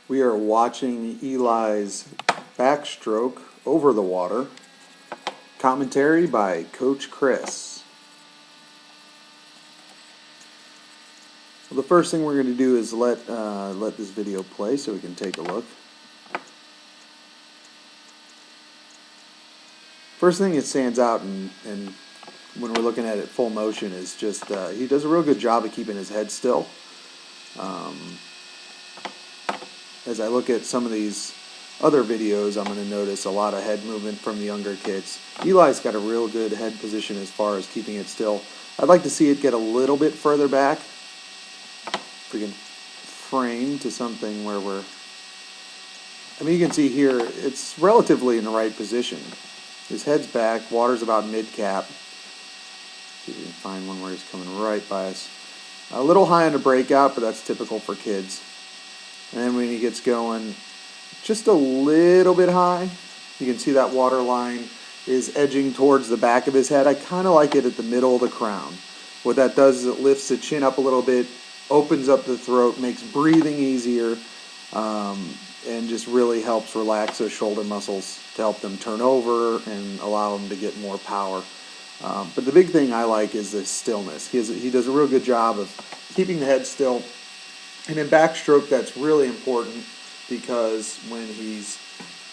We are watching Eli's backstroke over the water. Commentary by Coach Chris. Well, the first thing we're going to do is let this video play so we can take a look. First thing that stands out and when we're looking at it full motion is just he does a real good job of keeping his head still. As I look at some of these other videos, I'm going to notice a lot of head movement from the younger kids. Eli's got a real good head position as far as keeping it still. I'd like to see it get a little bit further back. If we can frame to something where we're... I mean, you can see here, it's relatively in the right position. His head's back, water's about mid-cap. See if we can find one where he's coming right by us. A little high on the breakout, but that's typical for kids. And then when he gets going, just a little bit high. You can see that water line is edging towards the back of his head. I kind of like it at the middle of the crown. What that does is it lifts the chin up a little bit, opens up the throat, makes breathing easier, and just really helps relax those shoulder muscles to help them turn over and allow them to get more power. But the big thing I like is the stillness. He does a real good job of keeping the head still. And in backstroke, that's really important because when he's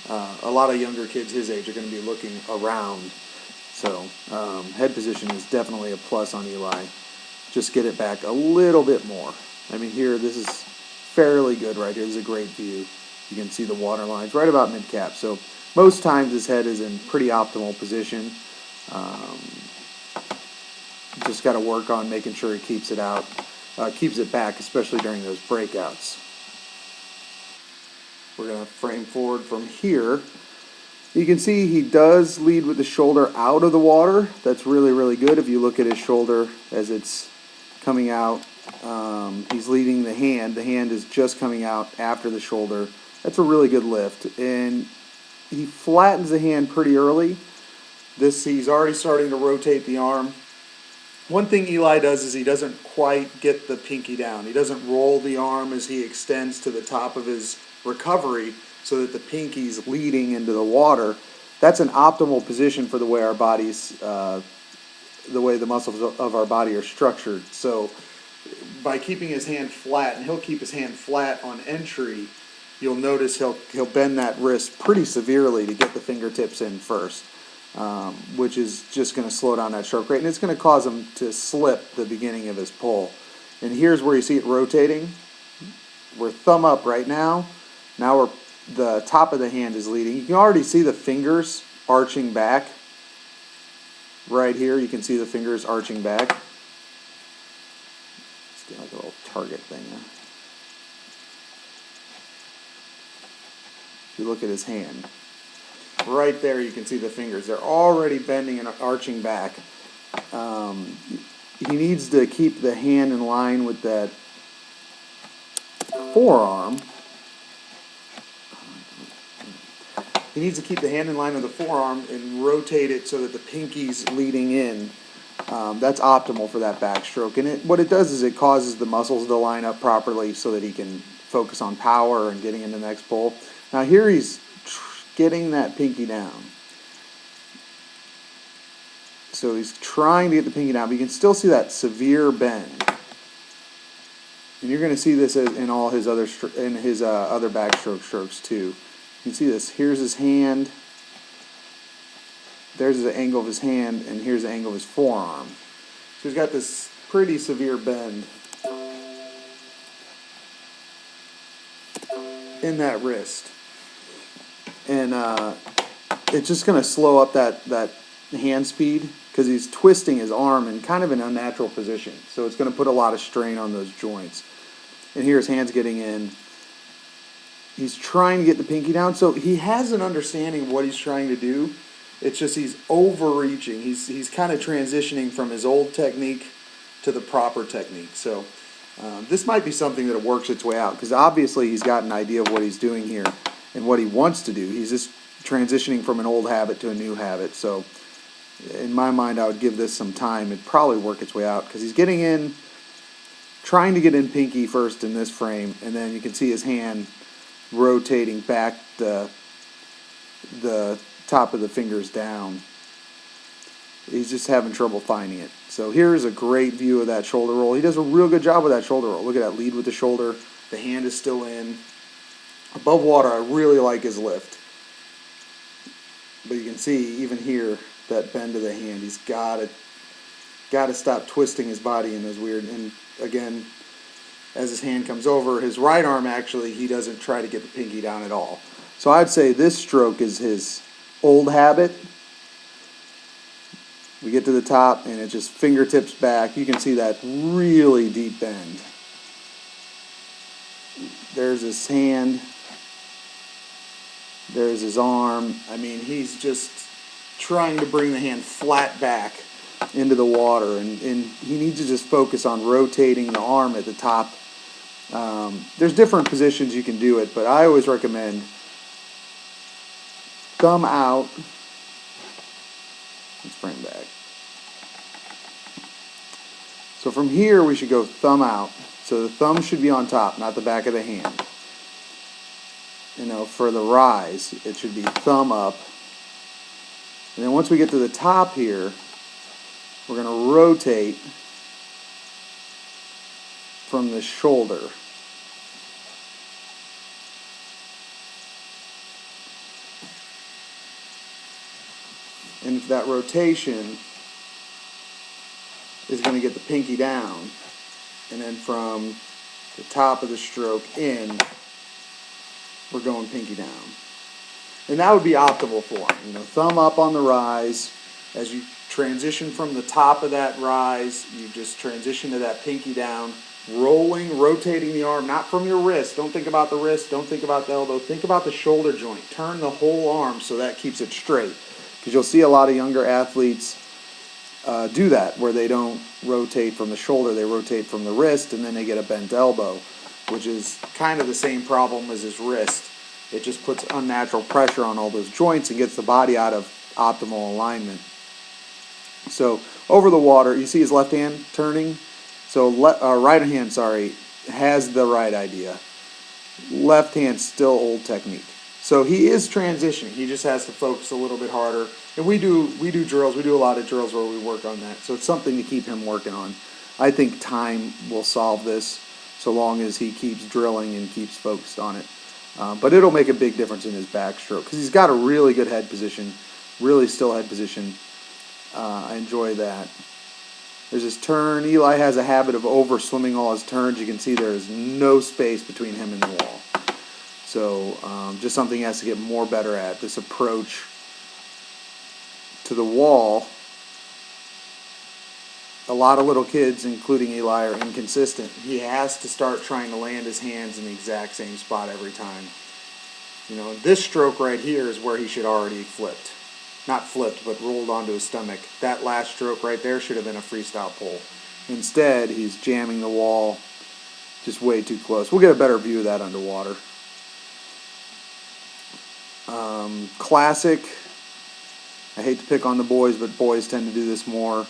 a lot of younger kids his age are going to be looking around. So head position is definitely a plus on Eli. Just get it back a little bit more. I mean, here, this is fairly good right here. This is a great view. You can see the water lines right about mid-cap. So most times his head is in pretty optimal position. Just got to work on making sure he keeps it out. Keeps it back, especially during those breakouts. We're going to frame forward from here. You can see he does lead with the shoulder out of the water. That's really, really good. If you look at his shoulder as it's coming out, he's leading the hand. The hand is just coming out after the shoulder. That's a really good lift. And he flattens the hand pretty early. He's already starting to rotate the arm. One thing Eli does is he doesn't quite get the pinky down. He doesn't roll the arm as he extends to the top of his recovery so that the pinky's leading into the water. That's an optimal position for the way our bodies, the way the muscles of our body are structured. So by keeping his hand flat, and he'll keep his hand flat on entry, you'll notice he'll bend that wrist pretty severely to get the fingertips in first. Which is just going to slow down that stroke rate, and it's going to cause him to slip the beginning of his pull. And here's where you see it rotating. We're thumb up right now. Now the top of the hand is leading. You can already see the fingers arching back. Right here, you can see the fingers arching back. Let's do like a little target thing there. If you look at his hand. Right there you can see the fingers. They're already bending and arching back. He needs to keep the hand in line with that forearm. He needs to keep the hand in line with the forearm and rotate it so that the pinky's leading in. That's optimal for that backstroke. And what it does is it causes the muscles to line up properly so that he can focus on power and getting into the next pull. Now here he's getting that pinky down. So he's trying to get the pinky down, but you can still see that severe bend. And you're going to see this in all his other other backstroke strokes too. You can see this. Here's his hand. There's the angle of his hand, and here's the angle of his forearm. So he's got this pretty severe bend in that wrist. And it's just going to slow up that hand speed because he's twisting his arm in kind of an unnatural position. So it's going to put a lot of strain on those joints. And here his hand's getting in. He's trying to get the pinky down. So he has an understanding of what he's trying to do. It's just he's overreaching. He's kind of transitioning from his old technique to the proper technique. So this might be something that works its way out because obviously he's got an idea of what he's doing here and what he wants to do. He's just transitioning from an old habit to a new habit. So in my mind, I would give this some time. It'd probably work its way out because he's getting in, trying to get in pinky first in this frame, and then you can see his hand rotating back the top of the fingers down. He's just having trouble finding it. So here's a great view of that shoulder roll. He does a real good job with that shoulder roll. Look at that lead with the shoulder. The hand is still in. Above water, I really like his lift. But you can see, even here, that bend of the hand. He's got to stop twisting his body in those weird... And again, as his hand comes over, his right arm, actually, he doesn't try to get the pinky down at all. So I'd say this stroke is his old habit. We get to the top, and it just fingertips back. You can see that really deep bend. There's his hand. There's his arm. I mean, he's just trying to bring the hand flat back into the water, and he needs to just focus on rotating the arm at the top. There's different positions you can do it, but I always recommend thumb out. Let's bring it back. So from here, we should go thumb out. So the thumb should be on top, not the back of the hand. You know, for the rise, it should be thumb up. And then once we get to the top here, we're going to rotate from the shoulder. And that rotation is going to get the pinky down. And then from the top of the stroke in, we're going pinky down. And that would be optimal for him. You know, thumb up on the rise. As you transition from the top of that rise, you just transition to that pinky down, rolling, rotating the arm, not from your wrist. Don't think about the wrist. Don't think about the elbow. Think about the shoulder joint. Turn the whole arm so that keeps it straight. Because you'll see a lot of younger athletes do that, where they don't rotate from the shoulder, they rotate from the wrist, and then they get a bent elbow, which is kind of the same problem as his wrist. It just puts unnatural pressure on all those joints and gets the body out of optimal alignment. So over the water, you see his left hand turning. So right hand, has the right idea. Left hand still old technique. So he is transitioning. He just has to focus a little bit harder. And we do drills. We do a lot of drills where we work on that. So it's something to keep him working on. I think time will solve this, so long as he keeps drilling and keeps focused on it. But it'll make a big difference in his backstroke, because he's got a really good head position, really still head position. I enjoy that. There's his turn. Eli has a habit of over swimming all his turns. You can see there is no space between him and the wall. So just something he has to get more better at, this approach to the wall. A lot of little kids, including Eli, are inconsistent. He has to start trying to land his hands in the exact same spot every time. You know, this stroke right here is where he should already flipped. Not flipped, but rolled onto his stomach. That last stroke right there should have been a freestyle pull. Instead, he's jamming the wall just way too close. We'll get a better view of that underwater. Classic. I hate to pick on the boys, but boys tend to do this more.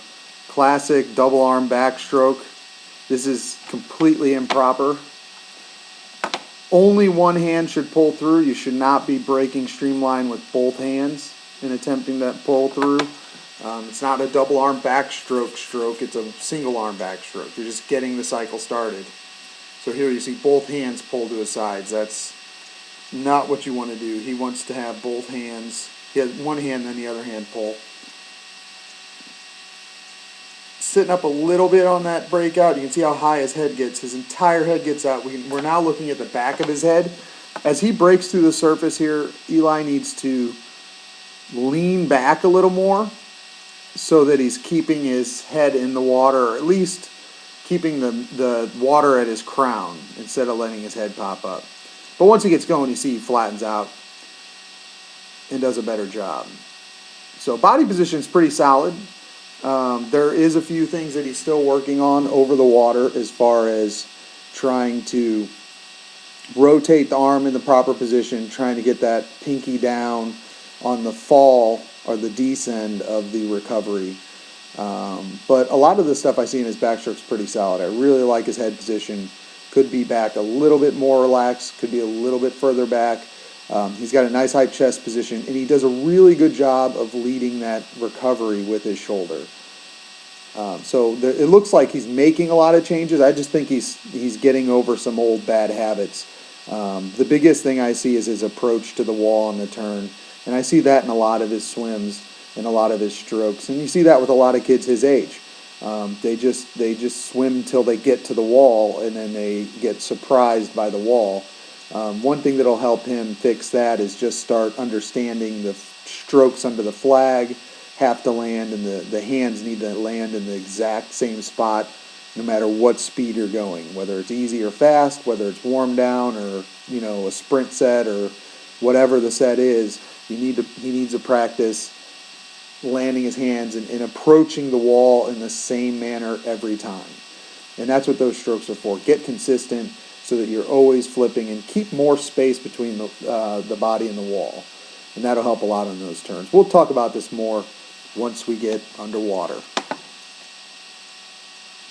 Classic double arm backstroke. This is completely improper. Only one hand should pull through. You should not be breaking streamline with both hands in attempting that pull through. It's not a double arm backstroke stroke. It's a single arm backstroke. You're just getting the cycle started. So here you see both hands pull to his sides. That's not what you want to do. He wants to have both hands. He has one hand, then the other hand pull. Sitting up a little bit on that breakout, you can see how high his head gets. His entire head gets out. We're now looking at the back of his head. As he breaks through the surface here, Eli needs to lean back a little more so that he's keeping his head in the water, or at least keeping the water at his crown instead of letting his head pop up. But once he gets going, you see he flattens out and does a better job. So body position is pretty solid. There is a few things that he's still working on over the water, as far as trying to rotate the arm in the proper position, trying to get that pinky down on the fall or the descend of the recovery. But a lot of the stuff I see in his backstroke is pretty solid. I really like his head position. Could be back a little bit more relaxed, could be a little bit further back. He's got a nice high chest position, and he does a really good job of leading that recovery with his shoulder. It looks like he's making a lot of changes. I just think he's getting over some old bad habits. The biggest thing I see is his approach to the wall on the turn, and I see that in a lot of his swims and a lot of his strokes. And you see that with a lot of kids his age. They just swim till they get to the wall, and then they get surprised by the wall. One thing that'll help him fix that is just start understanding the strokes under the flag have to land, and the hands need to land in the exact same spot no matter what speed you're going, whether it's easy or fast, whether it's warm down or a sprint set or whatever the set is. He needs to practice landing his hands and approaching the wall in the same manner every time. And that's what those strokes are for. Get consistent so that you're always flipping, and keep more space between the body and the wall. And that'll help a lot on those turns. We'll talk about this more once we get underwater.